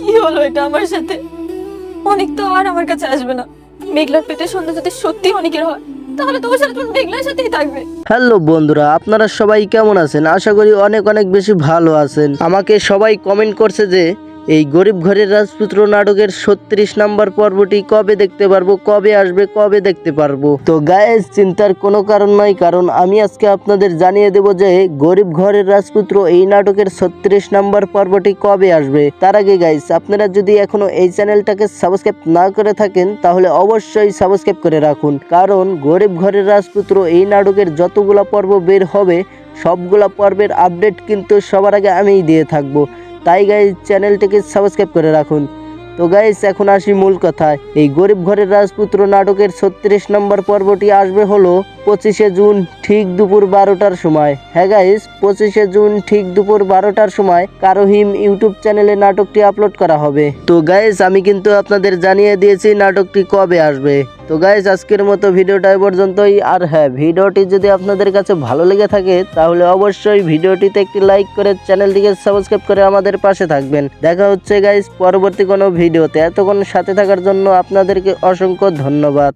কি হলো এটা আমার সাথে? অনেক তো আর আমার কাছে আসবে না। মেঘলার পেটে সন্ধ্যা যদি সত্যি অনেকের হয়, তাহলে তো ওর সাথে মেঘলার সাথেই থাকবে। হ্যালো বন্ধুরা, আপনারা সবাই কেমন আছেন? আশা করি অনেক অনেক বেশি ভালো আছেন। আমাকে সবাই কমেন্ট করছে যে এই গরিব ঘরের রাজপুত্র নাটকের 36 নাম্বার পর্বটি কবে দেখতে পারবো, কবে আসবে, কবে দেখতে পারবো। তো গায়েস, চিন্তার কোনো কারণ নয়, কারণ আমি আজকে আপনাদের জানিয়ে দেব যে গরিব ঘরের রাজপুত্র এই নাটকের 36 নাম্বার পর্বটি কবে আসবে। তার আগে গাইস, আপনারা যদি এখনো এই চ্যানেলটাকে সাবস্ক্রাইব না করে থাকেন তাহলে অবশ্যই সাবস্ক্রাইব করে রাখুন, কারণ গরিব ঘরের রাজপুত্র এই নাটকের যতগুলা পর্ব বের হবে সবগুলা পর্বের আপডেট কিন্তু সবার আগে আমিই দিয়ে থাকবো। তাই গাইস, চ্যানেলটিকে সাবস্ক্রাইব করে রাখুন। তো গাইস, এখন আসি মূল কথায়। এই গরিব ঘরের রাজপুত্র নাটকের 36 নম্বর পর্বটি আসবে হলো 25শে জুন ঠিক দুপুর 12টার সময়। হ্যাঁ গাইস, 25শে জুন ঠিক দুপুর 12টার সময় কারোহিম ইউটিউব চ্যানেলে নাটকটি আপলোড করা হবে। তো গাইস, আমি কিন্তু আপনাদের জানিয়ে দিয়েছি নাটকটি কবে আসবে। তো গাইস, আজকের মতো ভিডিওটা এ পর্যন্তই। আর হ্যাঁ, ভিডিওটি যদি আপনাদের কাছে ভালো লেগে থাকে তাহলে অবশ্যই ভিডিওটিতে একটি লাইক করে চ্যানেলটিকে সাবস্ক্রাইব করে আমাদের পাশে থাকবেন। দেখা হচ্ছে গাইস পরবর্তী কোনো ভিডিওতে। এতক্ষণ সাথে থাকার জন্য আপনাদেরকে অসংখ্য ধন্যবাদ।